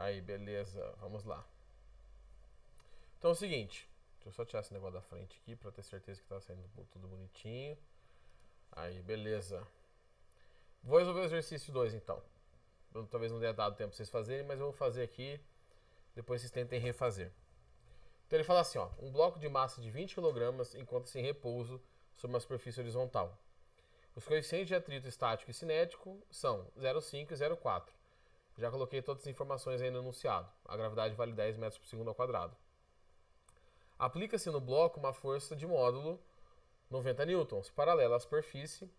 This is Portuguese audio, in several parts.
Aí, beleza. Vamos lá. Então é o seguinte. Deixa eu só tirar esse negócio da frente aqui pra ter certeza que tá saindo tudo bonitinho. Aí, beleza. Vou resolver o exercício 2 então. Talvez não tenha dado tempo pra vocês fazerem, mas eu vou fazer aqui. Depois vocês tentem refazer. Então ele fala assim, ó. Um bloco de massa de 20 kg encontra-se em repouso sobre uma superfície horizontal. Os coeficientes de atrito estático e cinético são 0,5 e 0,4. Já coloquei todas as informações aí no enunciado. A gravidade vale 10 metros por segundo ao quadrado. Aplica-se no bloco uma força de módulo 90 newtons, paralela à superfície.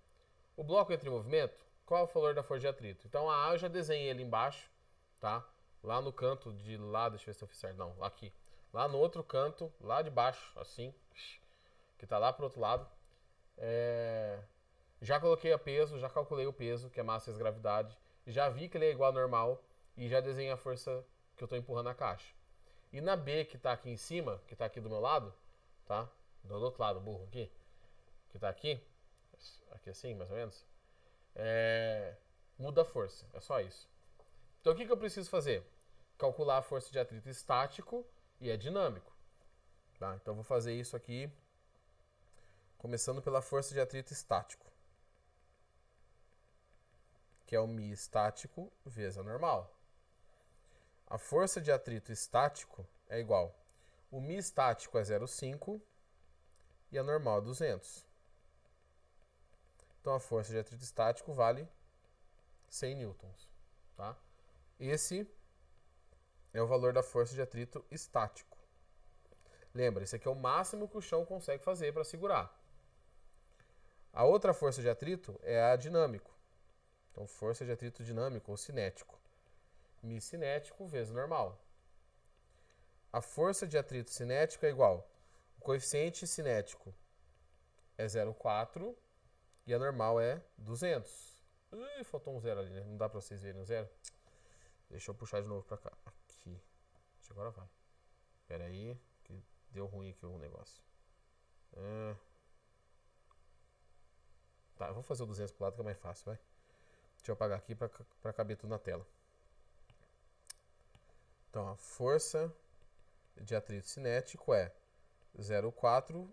O bloco entra em movimento. Qual é o valor da força de atrito? Então a A eu já desenhei ele embaixo, tá? Lá no canto de lá, deixa eu ver se eu fiz certo. Não, aqui. Lá no outro canto, lá de baixo, assim, que tá lá pro outro lado. Já coloquei a peso, já calculei o peso, que é massa vezes gravidade. Já vi que ele é igual ao normal e já desenhei a força que eu estou empurrando a caixa. E na B, que está aqui em cima, que está aqui do meu lado, tá? Do outro lado, burro aqui, que está aqui assim, mais ou menos, muda a força, é só isso. Então o que eu preciso fazer? Calcular a força de atrito estático e é dinâmico. Tá? Então eu vou fazer isso aqui, começando pela força de atrito estático, que é o μ estático vezes a normal. A força de atrito estático é igual. O μ estático é 0,5 e a normal é 200. Então a força de atrito estático vale 100 newtons. Tá? Esse é o valor da força de atrito estático. Lembra, esse aqui é o máximo que o chão consegue fazer para segurar. A outra força de atrito é a dinâmico. Então força de atrito dinâmico ou cinético. μ cinético vezes normal. A força de atrito cinético é igual. O coeficiente cinético é 0,4 e a normal é 200. Ih, faltou um zero ali, né? Não dá pra vocês verem o zero. Deixa eu puxar de novo pra cá. Aqui. Agora vai. Pera aí, que deu ruim aqui o negócio. Tá, eu vou fazer o 200 pro lado que é mais fácil, vai. Deixa eu apagar aqui pra caber tudo na tela. Então, a força de atrito cinético é 0,4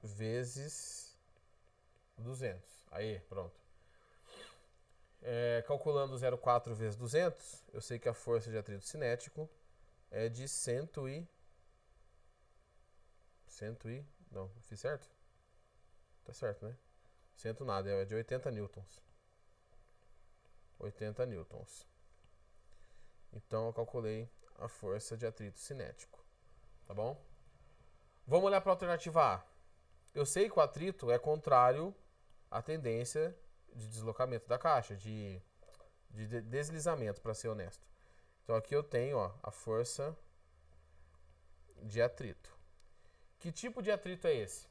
vezes 200. Aí, pronto. Calculando 0,4 vezes 200, eu sei que a força de atrito cinético é de 100 e... Não, fiz certo? Tá certo, né? 100 nada, é de 80 newtons. 80 newtons. Então eu calculei a força de atrito cinético. Tá bom? Vamos olhar para a alternativa A. Eu sei que o atrito é contrário à tendência de deslocamento da caixa, de deslizamento, para ser honesto. Então aqui eu tenho, ó, a força de atrito. Que tipo de atrito é esse?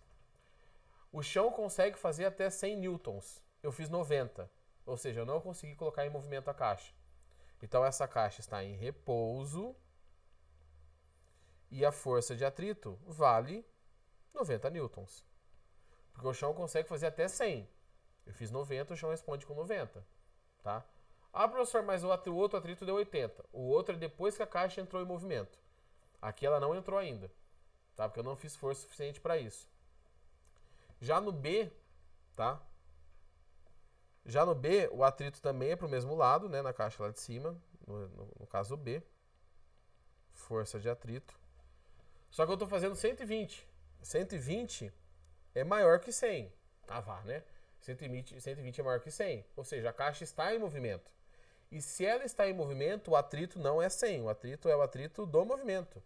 O chão consegue fazer até 100 newtons. Eu fiz 90. Ou seja, eu não consegui colocar em movimento a caixa. Então essa caixa está em repouso e a força de atrito vale 90 newtons. Porque o chão consegue fazer até 100. Eu fiz 90, o chão responde com 90. Tá? Ah, professor, mas o outro atrito deu 80. O outro é depois que a caixa entrou em movimento. Aqui ela não entrou ainda. Tá? Porque eu não fiz força suficiente para isso. Já no B, tá? Já no B, o atrito também é para o mesmo lado, né? Na caixa lá de cima, no caso B. Força de atrito. Só que eu estou fazendo 120. 120 é maior que 100. Ah, vá, né? 120 é maior que 100. Ou seja, a caixa está em movimento. E se ela está em movimento, o atrito não é 100. O atrito é o atrito do movimento,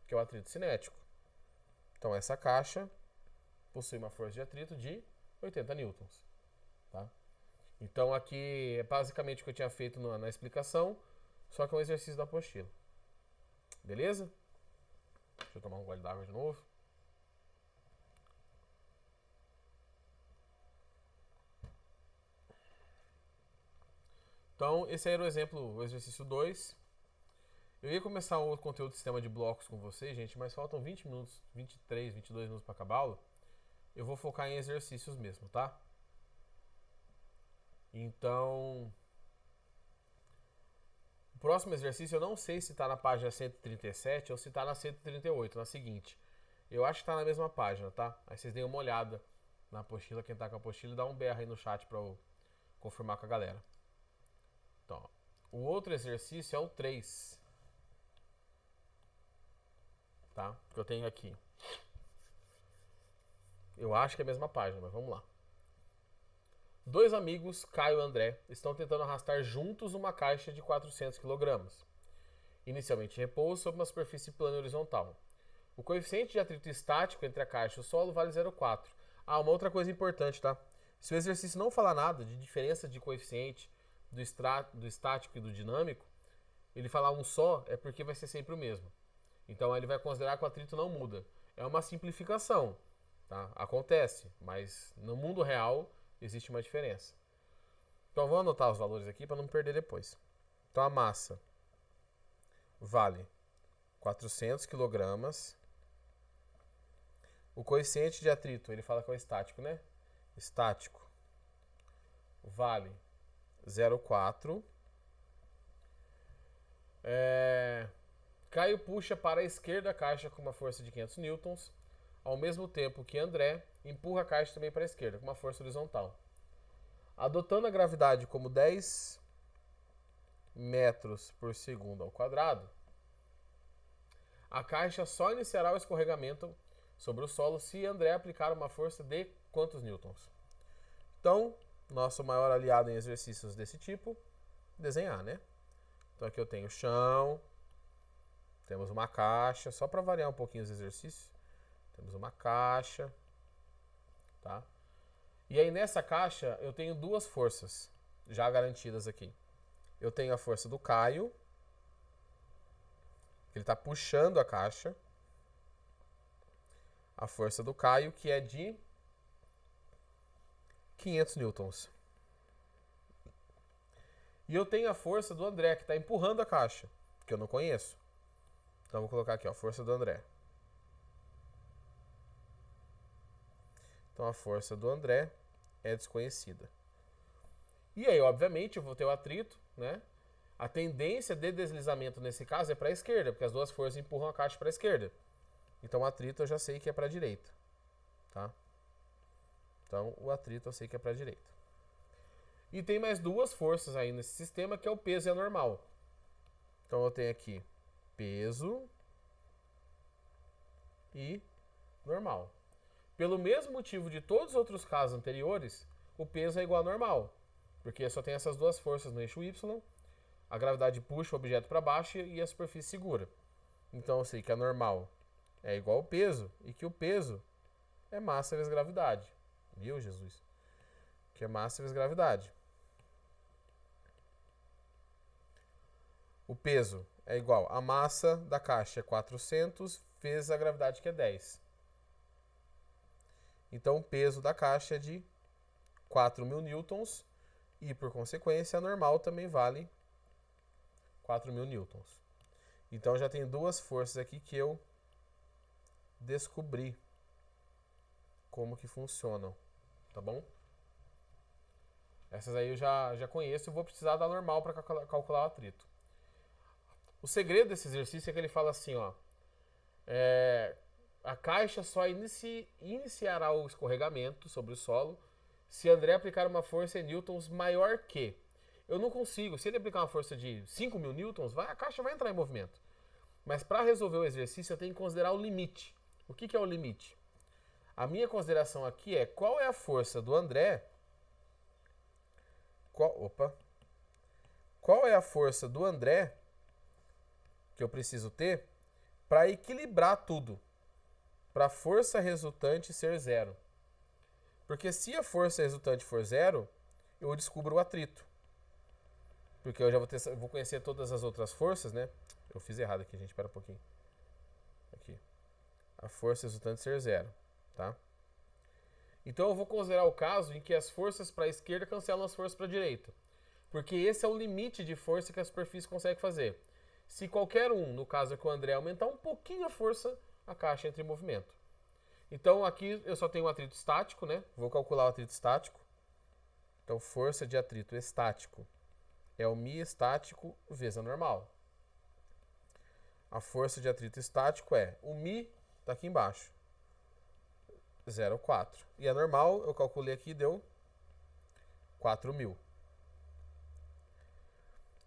que é o atrito cinético. Então essa caixa possui uma força de atrito de 80 newtons. Tá? Então aqui é basicamente o que eu tinha feito na explicação, só que é um exercício da apostila. Beleza? Deixa eu tomar um gole d'água de novo. Então esse aí era o exemplo, o exercício 2. Eu ia começar o conteúdo do sistema de blocos com vocês, gente, mas faltam 20 minutos, 23, 22 minutos para acabar a aula. Eu vou focar em exercícios mesmo, tá? Então, próximo exercício eu não sei se está na página 137 ou se está na 138, na seguinte. Eu acho que está na mesma página, tá? Aí vocês deem uma olhada na apostila, quem tá com a apostila, dá um berro aí no chat para eu confirmar com a galera. Então, ó, o outro exercício é o 3. Tá? Que eu tenho aqui. Eu acho que é a mesma página, mas vamos lá. Dois amigos, Caio e André, estão tentando arrastar juntos uma caixa de 400 kg. Inicialmente em repouso sobre uma superfície plana e horizontal. O coeficiente de atrito estático entre a caixa e o solo vale 0,4. Ah, uma outra coisa importante, tá? Se o exercício não falar nada de diferença de coeficiente do estático e do dinâmico, ele falar um só, é porque vai ser sempre o mesmo. Então ele vai considerar que o atrito não muda. É uma simplificação, tá? Acontece, mas no mundo real existe uma diferença. Então vou anotar os valores aqui para não perder depois. Então a massa vale 400 kg. O coeficiente de atrito, ele fala que é o estático, né? Estático vale 0,4. Caio puxa para a esquerda a caixa com uma força de 500 newtons, ao mesmo tempo que André empurra a caixa também para a esquerda com uma força horizontal. Adotando a gravidade como 10 metros por segundo ao quadrado, a caixa só iniciará o escorregamento sobre o solo se André aplicar uma força de quantos newtons? Então, nosso maior aliado em exercícios desse tipo, desenhar, né? Então aqui eu tenho o chão, temos uma caixa, só para variar um pouquinho os exercícios, temos uma caixa, tá? E aí nessa caixa eu tenho duas forças já garantidas aqui. Eu tenho a força do Caio, ele está puxando a caixa. A força do Caio, que é de 500 newtons. E eu tenho a força do André, que está empurrando a caixa, que eu não conheço. Então vou colocar aqui, ó, a força do André. Então a força do André é desconhecida. E aí, obviamente, eu vou ter o atrito, né? A tendência de deslizamento nesse caso é para a esquerda, porque as duas forças empurram a caixa para a esquerda. Então o atrito eu já sei que é para a direita, tá? Então o atrito eu sei que é para a direita. E tem mais duas forças aí nesse sistema, que é o peso e a normal. Então eu tenho aqui peso e normal. Pelo mesmo motivo de todos os outros casos anteriores, o peso é igual a normal, porque só tem essas duas forças no eixo Y, a gravidade puxa o objeto para baixo e a superfície segura. Então eu sei que a normal é igual ao peso e que o peso é massa vezes gravidade. Viu, Jesus? Que é massa vezes gravidade. O peso é igual a massa da caixa, é 400, vezes a gravidade, que é 10. Então o peso da caixa é de 4.000 newtons e, por consequência, a normal também vale 4.000 newtons. Então já tem duas forças aqui que eu descobri como que funcionam, tá bom? Essas aí eu já conheço e vou precisar da normal para calcular o atrito. O segredo desse exercício é que ele fala assim, ó, a caixa só iniciará o escorregamento sobre o solo se André aplicar uma força em newtons maior que. Eu não consigo, se ele aplicar uma força de 5.000 newtons, a caixa vai entrar em movimento. Mas para resolver o exercício eu tenho que considerar o limite. O que é o limite? A minha consideração aqui é qual é a força do André. Qual é a força do André que eu preciso ter para equilibrar tudo, para a força resultante ser zero. Porque se a força resultante for zero, eu descubro o atrito. Porque eu já vou conhecer todas as outras forças, né? Eu fiz errado aqui, gente, espera um pouquinho. Aqui. A força resultante ser zero, tá? Então eu vou considerar o caso em que as forças para a esquerda cancelam as forças para a direita. Porque esse é o limite de força que a superfície consegue fazer. Se qualquer um, no caso aqui o André, aumentar um pouquinho a força, a caixa entra em movimento. Então aqui eu só tenho um atrito estático, né? Vou calcular o atrito estático. Então força de atrito estático é o μ estático vezes a normal. A força de atrito estático é o μ, tá aqui embaixo, 0,4. E a normal, eu calculei aqui, deu 4.000.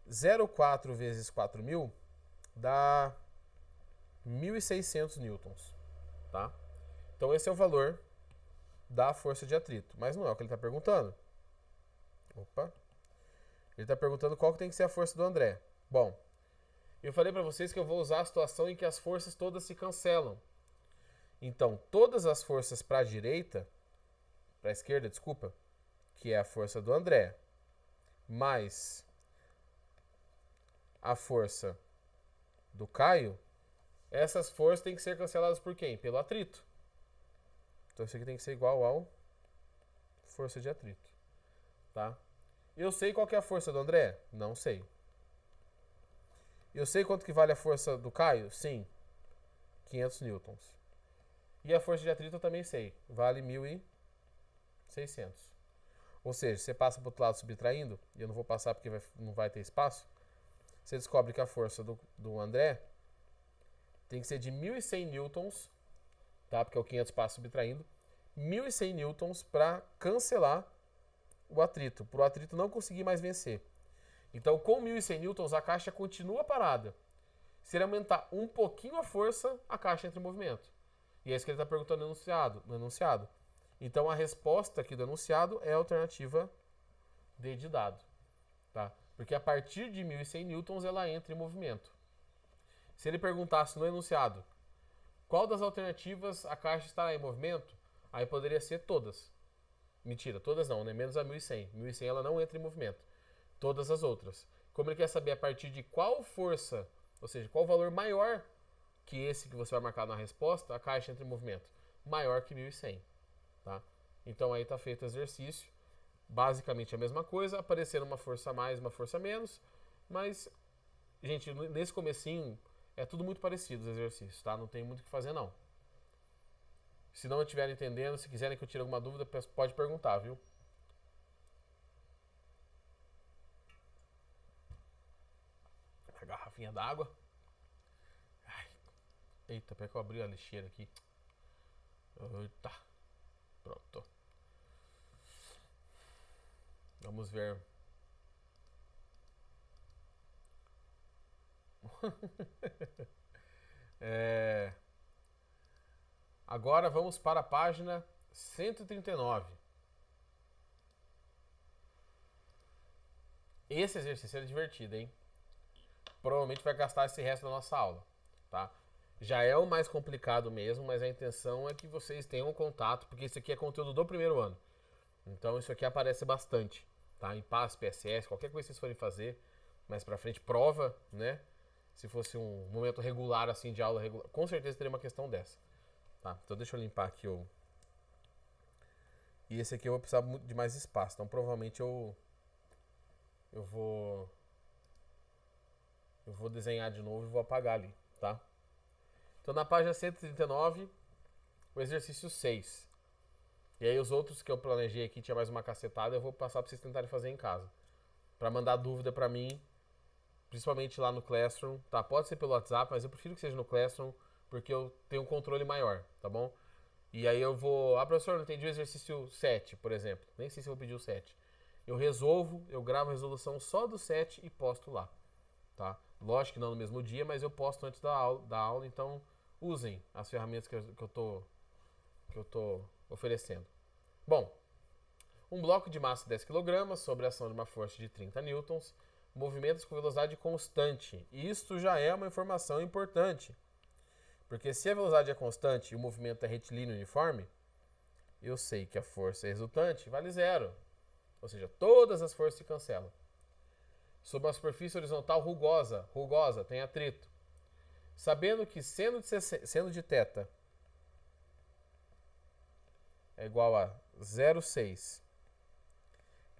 0,4 vezes 4.000 dá 1.600 newtons, tá? Então esse é o valor da força de atrito, mas não é o que ele está perguntando. Opa. Ele está perguntando qual que tem que ser a força do André. Bom, eu falei para vocês que eu vou usar a situação em que as forças todas se cancelam. Então, todas as forças para a direita, para a esquerda, desculpa, que é a força do André, mais a força do Caio, essas forças têm que ser canceladas por quem? Pelo atrito. Então isso aqui tem que ser igual ao força de atrito, tá? Eu sei qual que é a força do André? Não sei. Eu sei quanto que vale a força do Caio? Sim. 500 newtons. E a força de atrito eu também sei. Vale 1.600. Ou seja, você passa para o outro lado subtraindo, e eu não vou passar porque não vai ter espaço, você descobre que a força do André tem que ser de 1.100 newtons, tá? Porque é o 500 passa subtraindo. 1.100 newtons para cancelar o atrito, para o atrito não conseguir mais vencer. Então, com 1.100 newtons, a caixa continua parada. Se ele aumentar um pouquinho a força, a caixa entra em movimento. E é isso que ele está perguntando no enunciado. Então, a resposta aqui do enunciado é a alternativa D de dado. Tá? Porque a partir de 1.100 newtons, ela entra em movimento. Se ele perguntasse no enunciado qual das alternativas a caixa estará em movimento, aí poderia ser todas. Mentira, todas não, né? Menos a 1.100. 1.100 ela não entra em movimento. Todas as outras. Como ele quer saber a partir de qual força, ou seja, qual valor maior que esse que você vai marcar na resposta, a caixa entra em movimento. Maior que 1.100. Tá? Então aí está feito o exercício. Basicamente a mesma coisa, aparecendo uma força a mais, uma força a menos. Mas, gente, nesse comecinho é tudo muito parecido os exercícios, tá? Não tem muito o que fazer, não. Se não estiverem entendendo, se quiserem que eu tire alguma dúvida, pode perguntar, viu? A garrafinha d'água. Eita, peraí que eu abri a lixeira aqui. Eita. Pronto. Vamos ver. Agora vamos para a página 139. Esse exercício é divertido, hein? Provavelmente vai gastar esse resto da nossa aula, tá? Já é o mais complicado mesmo, mas a intenção é que vocês tenham contato, porque isso aqui é conteúdo do primeiro ano. Então isso aqui aparece bastante, tá? Em PAS, PSS, qualquer coisa que vocês forem fazer, mais pra frente, prova, né? Se fosse um momento regular, assim, de aula regular, com certeza teria uma questão dessa, tá? Então deixa eu limpar aqui o... E esse aqui eu vou precisar de mais espaço, então provavelmente eu vou desenhar de novo e vou apagar ali, tá? Então na página 139, o exercício 6. E aí os outros que eu planejei aqui, tinha mais uma cacetada, eu vou passar para vocês tentarem fazer em casa. Para mandar dúvida para mim, principalmente lá no Classroom, tá? Pode ser pelo WhatsApp, mas eu prefiro que seja no Classroom, porque eu tenho um controle maior, tá bom? E aí eu vou... Ah, professor, não entendi o exercício 7, por exemplo. Nem sei se eu vou pedir o 7. Eu resolvo, eu gravo a resolução só do 7 e posto lá, tá? Lógico que não no mesmo dia, mas eu posto antes da aula, então usem as ferramentas que eu tô oferecendo. Bom, um bloco de massa de 10 kg sobre a ação de uma força de 30 newtons, movimentos com velocidade constante. Isto já é uma informação importante, porque se a velocidade é constante e o movimento é retilíneo uniforme, eu sei que a força resultante vale zero. Ou seja, todas as forças se cancelam. Sobre uma superfície horizontal rugosa, tem atrito. Sabendo que seno de θ é igual a 0,6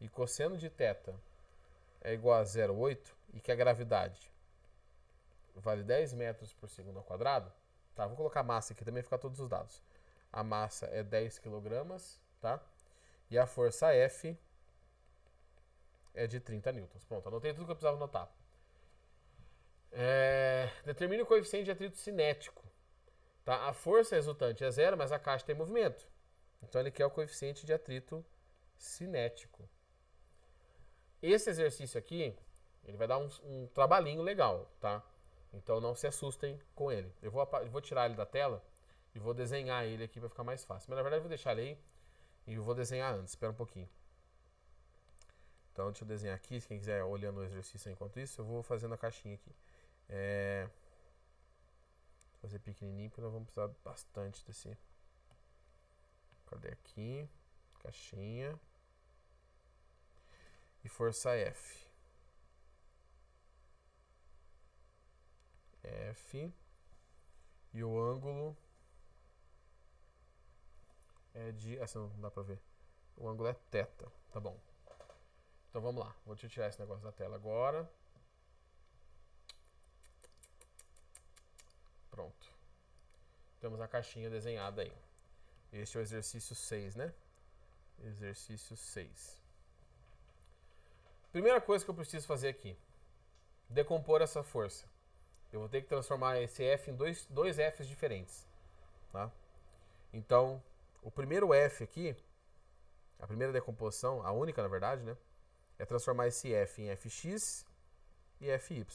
e cosseno de θ é igual a 0,8 e que a gravidade vale 10 metros por segundo ao quadrado, tá? Vou colocar a massa aqui também, ficar todos os dados. A massa é 10 kg, tá? E a força F é de 30 newtons. Pronto, anotei tudo que eu precisava anotar. Determine o coeficiente de atrito cinético. Tá? A força resultante é zero, mas a caixa tem movimento. Então ele quer o coeficiente de atrito cinético. Esse exercício aqui, ele vai dar um trabalhinho legal, tá? Então não se assustem com ele. Eu vou tirar ele da tela e vou desenhar ele aqui para ficar mais fácil. Mas na verdade eu vou deixar ele aí e eu vou desenhar antes. Espera um pouquinho. Então deixa eu desenhar aqui. Se quem quiser olhando o exercício enquanto isso, eu vou fazendo a caixinha aqui. Vou fazer pequenininho porque nós vamos precisar bastante desse. Cadê aqui? Caixinha. E força F. F. E o ângulo é de... Essa não dá pra ver. O ângulo é θ. Tá bom. Então vamos lá. Vou te tirar esse negócio da tela agora. Pronto. Temos a caixinha desenhada aí. Este é o exercício 6, né? Exercício 6. Primeira coisa que eu preciso fazer aqui. Decompor essa força. Eu vou ter que transformar esse F em dois Fs diferentes. Tá? Então, o primeiro F aqui, a primeira decomposição, a única na verdade, né? É transformar esse F em Fx e Fy.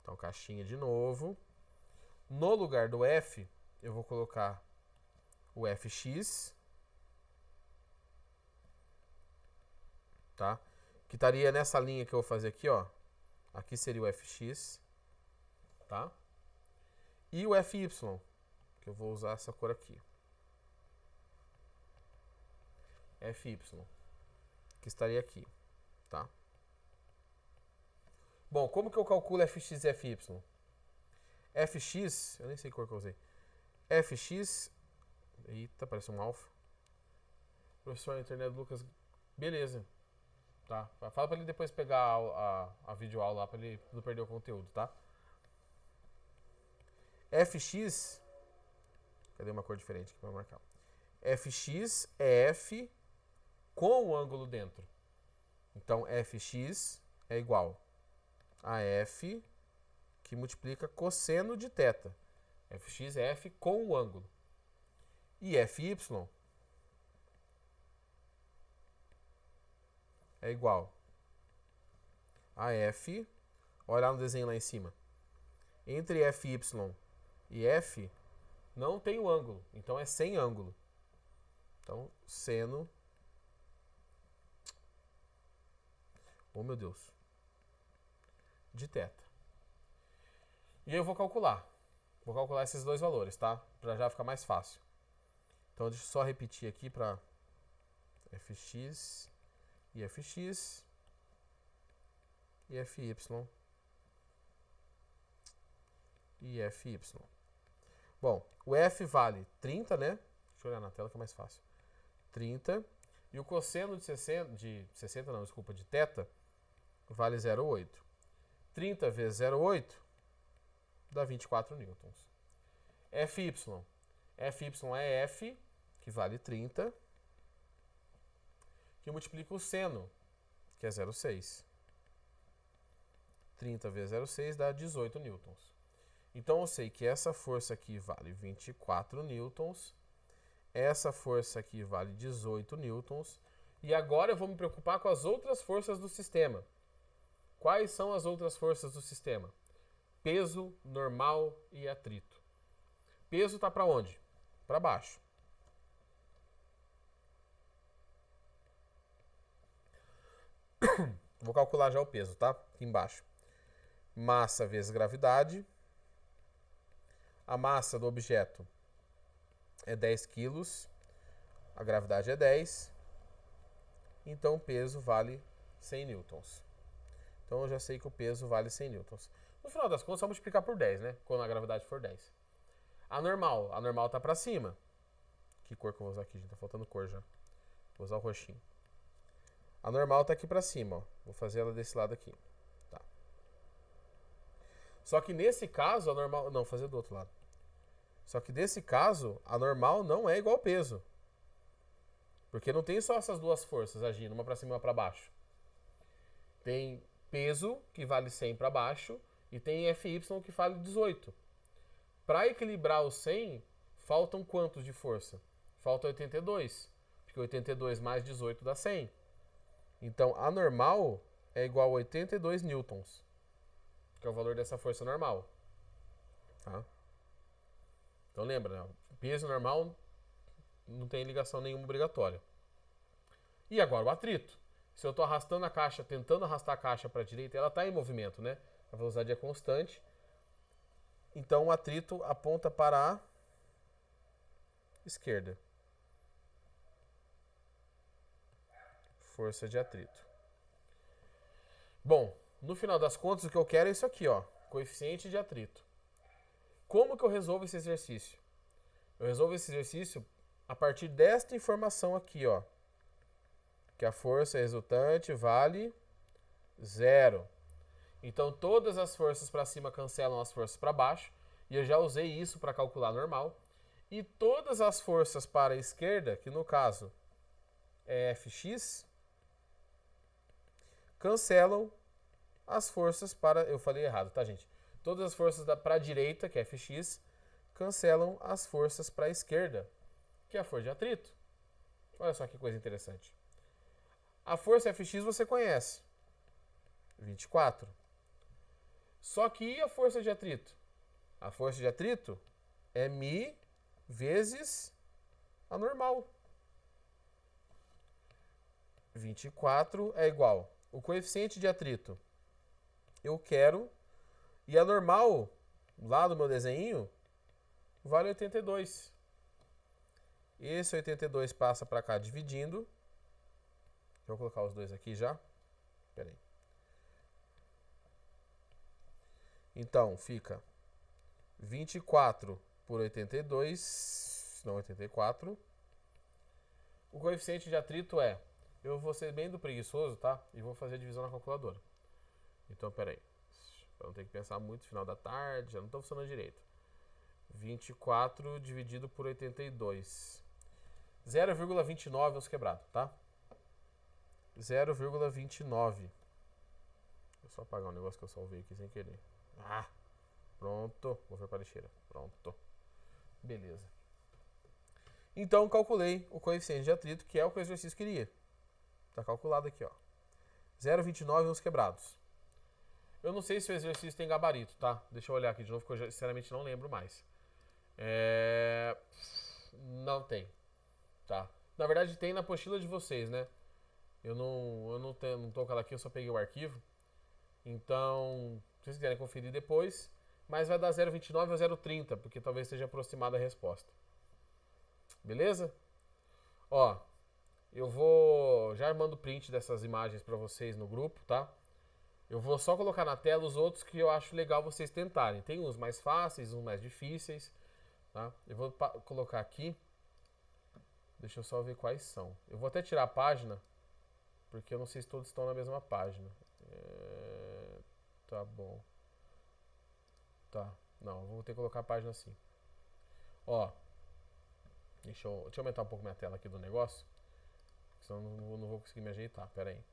Então, caixinha de novo. No lugar do F, eu vou colocar o Fx. Tá? Que estaria nessa linha que eu vou fazer aqui, ó. Aqui seria o Fx. Tá? E o Fy, que eu vou usar essa cor aqui. Fy, que estaria aqui, tá? Bom, como que eu calculo Fx e Fy? Fx, eu nem sei que cor que eu usei. Fx, eita, parece um alfa. Professor na internet do Lucas, beleza. Tá? Fala pra ele depois pegar a videoaula lá, pra ele não perder o conteúdo, tá? Fx, cadê uma cor diferente aqui pra marcar? Fx é F com o ângulo dentro. Então, Fx é igual a F que multiplica cosseno de θ. Fx é F com o ângulo. E Fy é igual a F, olha lá no desenho lá em cima. Entre Fy e F não tem o ângulo, então é sem ângulo. Então, seno... Oh, meu Deus. De θ. E aí eu vou calcular. Vou calcular esses dois valores, tá? Para já ficar mais fácil. Então, deixa eu só repetir aqui para Fx e Fx e Fy e Fy. Bom, o F vale 30, né? Deixa eu olhar na tela que é mais fácil. 30. E o cosseno de 60 não, desculpa, de θ vale 0,8. 30 vezes 0,8 dá 24 newtons. Fy. Fy é F, que vale 30, que multiplica o seno, que é 0,6. 30 vezes 0,6 dá 18 newtons. Então eu sei que essa força aqui vale 24 newtons, essa força aqui vale 18 newtons, e agora eu vou me preocupar com as outras forças do sistema. Quais são as outras forças do sistema? Peso, normal e atrito. Peso está para onde? Para baixo. Vou calcular já o peso, tá? Aqui embaixo. Massa vezes gravidade. A massa do objeto é 10 quilos. A gravidade é 10. Então o peso vale 100 newtons. Então eu já sei que o peso vale 100 newtons. No final das contas, só multiplicar por 10, né? Quando a gravidade for 10. A normal tá para cima. Que cor que eu vou usar aqui, gente? Tá faltando cor já. Vou usar o roxinho. A normal tá aqui para cima, ó. Vou fazer ela desse lado aqui. Tá. Só que nesse caso, a normal... Não, vou fazer do outro lado. Só que nesse caso, a normal não é igual ao peso. Porque não tem só essas duas forças agindo, uma para cima e uma para baixo. Tem peso, que vale 100 para baixo, e tem FY, que vale 18. Para equilibrar o 100, faltam quantos de força? Falta 82, porque 82 mais 18 dá 100. Então, a normal é igual a 82 newtons, que é o valor dessa força normal. Tá? Então, lembra, né? Peso normal não tem ligação nenhuma obrigatória. E agora o atrito. Se eu estou arrastando a caixa, tentando arrastar a caixa para a direita, ela está em movimento, né? A velocidade é constante. Então o atrito aponta para a esquerda. Força de atrito. Bom, no final das contas, o que eu quero é isso aqui, ó. Coeficiente de atrito. Como que eu resolvo esse exercício? Eu resolvo esse exercício a partir desta informação aqui, ó. Que a força resultante vale 0. Então, todas as forças para cima cancelam as forças para baixo. E eu já usei isso para calcular normal. E todas as forças para a esquerda, que no caso é Fx, cancelam as forças para... Eu falei errado, tá, gente? Todas as forças para a direita, que é Fx, cancelam as forças para a esquerda, que é a força de atrito. Olha só que coisa interessante. A força Fx você conhece. 24. Só que e a força de atrito? A força de atrito é μ vezes a normal. 24 é igual. O coeficiente de atrito eu quero. E a normal, lá do meu desenho, vale 82. Esse 82 passa para cá dividindo. Vou colocar os dois aqui já. Espera aí. Então, fica 24 por 82, não 84. O coeficiente de atrito é... Eu vou ser bem do preguiçoso, tá? E vou fazer a divisão na calculadora. Então, espera aí. Para não ter que pensar muito, final da tarde, já não está funcionando direito. 24 dividido por 82. 0,29 os quebrados, tá? 0,29. Deixa eu só apagar um negócio que eu salvei aqui sem querer. Ah, pronto. Vou ver para a lixeira. Pronto. Beleza. Então, calculei o coeficiente de atrito, que é o que o exercício queria. Está calculado aqui, ó. 0,29 nos quebrados. Eu não sei se o exercício tem gabarito, tá? Deixa eu olhar aqui de novo, porque eu sinceramente não lembro mais. Não tem, tá? Na verdade tem na apostila de vocês, né? Eu não tô com ela aqui, eu só peguei o arquivo. Então, se vocês quiserem conferir depois, mas vai dar 0,29 ou 0,30, porque talvez esteja aproximada a resposta. Beleza? Ó, eu vou já mando print dessas imagens para vocês no grupo, tá? Eu vou só colocar na tela os outros que eu acho legal vocês tentarem. Tem uns mais fáceis, uns mais difíceis, tá? Eu vou colocar aqui. Deixa eu só ver quais são. Eu vou até tirar a página, porque eu não sei se todos estão na mesma página. Tá bom. Tá. Não, eu vou ter que colocar a página assim. Ó. Deixa eu aumentar um pouco minha tela aqui do negócio. Senão eu não vou conseguir me ajeitar. Pera aí.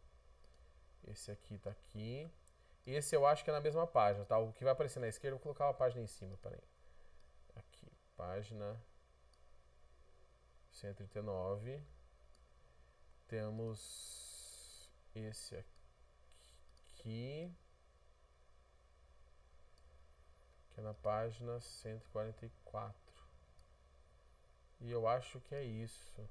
Esse aqui tá aqui. Esse eu acho que é na mesma página, tá? O que vai aparecer na esquerda, eu vou colocar uma página em cima. Pera aí. Aqui. Página 139. Temos esse aqui. Que é na página 144. E eu acho que é isso.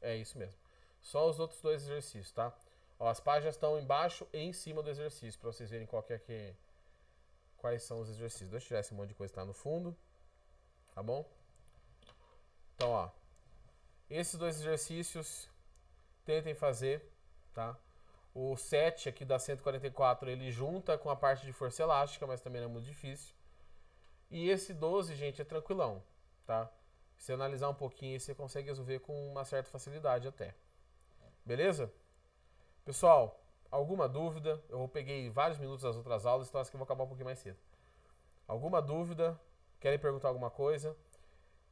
É isso mesmo. Só os outros dois exercícios, tá? Ó, as páginas estão embaixo e em cima do exercício, para vocês verem quais são os exercícios. Deixa eu tirar esse monte de coisa que tá no fundo. Tá bom? Então, ó. Esses dois exercícios, tentem fazer, tá? O 7 aqui da 144, ele junta com a parte de força elástica, mas também não é muito difícil. E esse 12, gente, é tranquilão, tá? Se analisar um pouquinho, você consegue resolver com uma certa facilidade até. Beleza? Pessoal, alguma dúvida? Eu peguei vários minutos das outras aulas, então acho que eu vou acabar um pouquinho mais cedo. Alguma dúvida? Querem perguntar alguma coisa?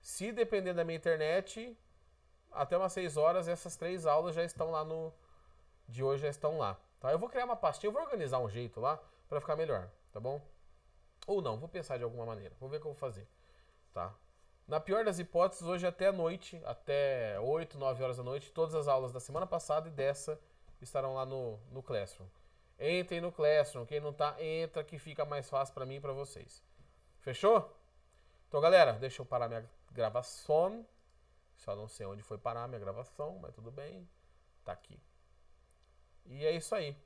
Se depender da minha internet, até umas 6 horas, essas 3 aulas já estão lá de hoje já estão lá, Tá? Eu vou criar uma pastinha, eu vou organizar um jeito lá pra ficar melhor, tá bom? Ou não, vou pensar de alguma maneira. Vou ver o que eu vou fazer, tá? Na pior das hipóteses, hoje até a noite, até 8, 9 horas da noite, todas as aulas da semana passada e dessa estarão lá no Classroom. Entrem no Classroom, quem não tá, entra que fica mais fácil pra mim e pra vocês. Fechou? Então, galera, deixa eu parar minha gravação. Só não sei onde foi parar minha gravação, mas tudo bem. Tá aqui. E é isso aí.